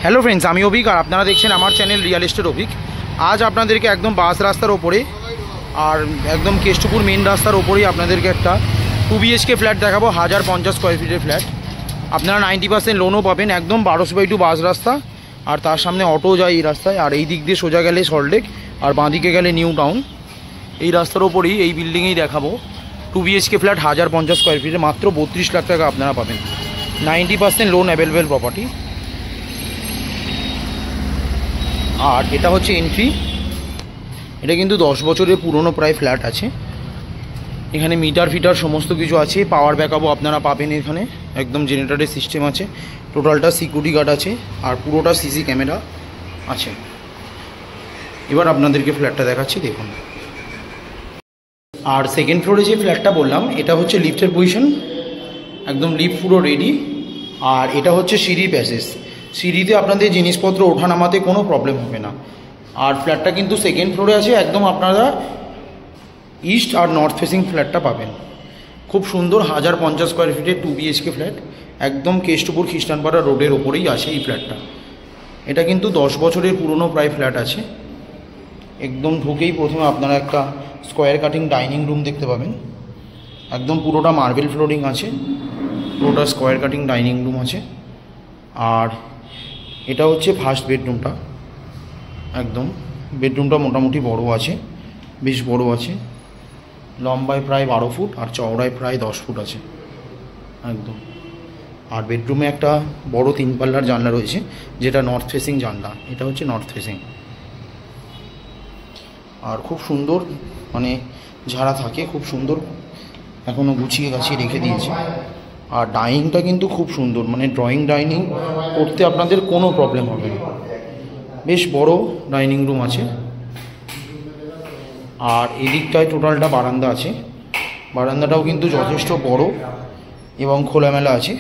Hello friends, আমি অভিক আর আপনারা দেখছেন আমার চ্যানেল রিয়েল এস্টেট অভিক। আজ আপনাদেরকে একদম বাস রাস্তার ওপরে আর একদম কেষ্টপুর মেন রাস্তার ওপরেই আপনাদেরকে একটা 2 BHK ফ্ল্যাট দেখাবো। 1050 স্কোয়ার ফিটের ফ্ল্যাট। আপনারা 90% লোনও পাবেন। একদম 12/2 বাস রাস্তা, আর তার সামনে অটো যায় এই রাস্তায়। আর এই দিক দিয়ে সোজা গেলে সল্টলেক, আর বাঁদিকে গেলে নিউ টাউন। এই রাস্তার ওপরেই এই বিল্ডিংয়েই দেখাবো 2 BHK ফ্ল্যাট 1050 স্কোয়ার ফিটে মাত্র 32 লাখ টাকা আপনারা পাবেন। 90% লোন অ্যাভেলেবেল প্রপার্টি। আর এটা হচ্ছে এন্ট্রি। এটা কিন্তু 10 বছরের পুরনো প্রায় ফ্ল্যাট আছে। এখানে মিটার ফিটার সমস্ত কিছু আছে। পাওয়ার ব্যাকআপও আপনারা পাবেন এখানে। একদম জেনারেটরের সিস্টেম আছে। টোটালটা সিকিউরিটি গার্ড আছে, আর পুরোটা সিসি ক্যামেরা আছে। এবার আপনাদেরকে ফ্ল্যাটটা দেখাচ্ছি, দেখুন। আর সেকেন্ড ফ্লোরে যে ফ্ল্যাটটা বললাম, এটা হচ্ছে লিফটের পজিশন। একদম লিফট পুরো রেডি। আর এটা হচ্ছে সিঁড়ি প্যাসেজ। সিঁড়িতে আপনাদের জিনিসপত্র ওঠা নামাতে কোনো প্রবলেম হবে না। আর ফ্ল্যাটটা কিন্তু সেকেন্ড ফ্লোরে আছে। একদম আপনারা ইস্ট আর নর্থ ফেসিং ফ্ল্যাটটা পাবেন। খুব সুন্দর 1050 স্কোয়ার ফিটের 2 BHK ফ্ল্যাট। একদম কেষ্টপুর খ্রিস্টানপাড়া রোডের ওপরেই আছে এই ফ্ল্যাটটা। এটা কিন্তু 10 বছরের পুরনো প্রায় ফ্ল্যাট আছে। একদম ঢুকেই প্রথমে আপনারা একটা স্কোয়ার কাটিং ডাইনিং রুম দেখতে পাবেন। একদম পুরোটা মার্বেল ফ্লোরিং আছে, পুরোটা স্কোয়ার কাটিং ডাইনিং রুম আছে। আর এটা হচ্ছে ফার্স্ট বেডরুমটা। একদম বেডরুমটা মোটামুটি বড় আছে, বেশ বড় আছে। লম্বায় প্রায় 12 ফুট আর চওড়ায় প্রায় 10 ফুট আছে একদম। আর বেডরুমে একটা বড় 3 পাল্লার জানলা রয়েছে, যেটা নর্থ ফেসিং জানলা। এটা হচ্ছে নর্থ ফেসিং। আর খুব সুন্দর, মানে যারা থাকে খুব সুন্দর, এখনও গুছিয়ে গাছিয়ে রেখে দিয়েছে। আর ডাইনিংটা কিন্তু খুব সুন্দর, মানে ড্রয়িং ডাইনিং করতে আপনাদের কোনো প্রবলেম হবে না। বেশ বড় ডাইনিং রুম আছে। আর এদিকটায় টোটালটা বারান্দা আছে। বারান্দাটাও কিন্তু যথেষ্ট বড় এবং খোলামেলা আছে।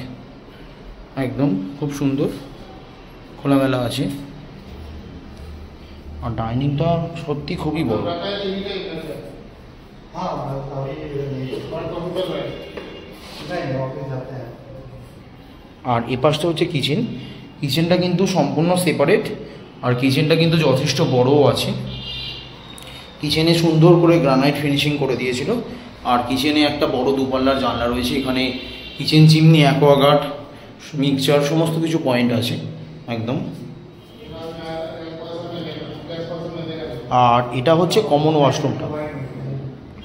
একদম খুব সুন্দর খোলামেলা আছে। আর ডাইনিংটা সত্যি খুবই বড়। আর এ পাশটা হচ্ছে কিচেন। কিচেনটা কিন্তু সম্পূর্ণ সেপারেট, আর কিচেনটা কিন্তু যথেষ্ট বড়ও আছে। কিচেনে সুন্দর করে গ্রানাইট ফিনিশিং করে দিয়েছিল। আর কিচেনে একটা বড় 2 পাল্লার জানলা রয়েছে। এখানে কিচেন চিমনি, অ্যাকোয়াগার্ড, মিক্সচার সমস্ত কিছু পয়েন্ট আছে একদম। আর এটা হচ্ছে কমন ওয়াশরুমটা।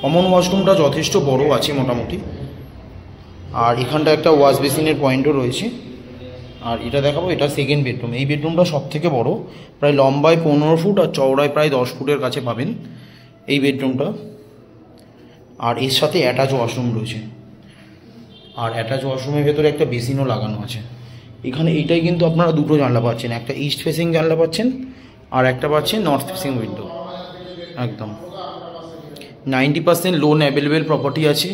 কমন ওয়াশরুমটা যথেষ্ট বড় আছে মোটামুটি। আর এখানটা একটা ওয়াশ বেসিনের পয়েন্টও রয়েছে। আর এটা দেখাবো, এটা সেকেন্ড বেডরুম। এই বেডরুমটা সব থেকে বড়, প্রায় লম্বায় 15 ফুট আর চওড়ায় প্রায় 10 ফুটের কাছে পাবেন এই বেডরুমটা। আর এর সাথে অ্যাটাচ ওয়াশরুম রয়েছে। আর অ্যাটাচ ওয়াশরুমের ভেতরে একটা বেসিনও লাগানো আছে। এখানে এইটাই কিন্তু আপনারা দুটো জানলা পাচ্ছেন, একটা ইস্ট ফেসিং জানলা পাচ্ছেন আর একটা পাচ্ছেন নর্থ ফেসিং উইন্ডো। একদম 90% লোন অ্যাভেলেবেল প্রপার্টি আছে।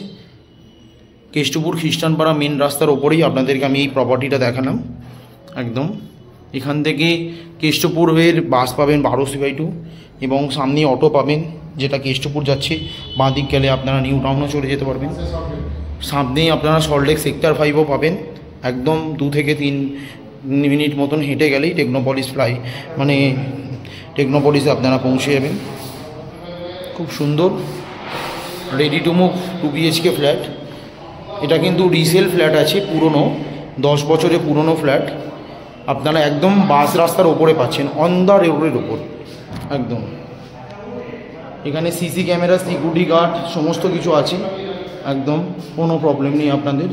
কেষ্টপুর খ্রিস্টানপাড়া মেন রাস্তার ওপরেই আপনাদেরকে আমি এই প্রপার্টিটা দেখালাম একদম। এখান থেকে কেষ্টপুর হয়ে বাস পাবেন 12/2 এবং সামনে অটো পাবেন, যেটা কেষ্টপুর যাচ্ছে। বাঁদিক গেলে আপনারা নিউ টাউনও চলে যেতে পারবেন। সামনেই আপনারা সল্টলেক সেক্টর 5ও পাবেন। একদম 2 থেকে 3 মিনিট মতন হেঁটে গেলেই টেকনোপলিস টেকনোপলিসে আপনারা পৌঁছে যাবেন। খুব সুন্দর ready to move 2 BHK flat. এটা কিন্তু রিসেল ফ্ল্যাট আছে, পুরনো 10 বছরের পুরনো ফ্ল্যাট। আপনারা একদম বাস রাস্তার ওপরে পাচ্ছেন, অন দ্য রোডের ওপর একদম। এখানে সিসি ক্যামেরা, সিকিউরিটি গার্ড সমস্ত কিছু আছে একদম, কোনো প্রবলেম নেই আপনাদের।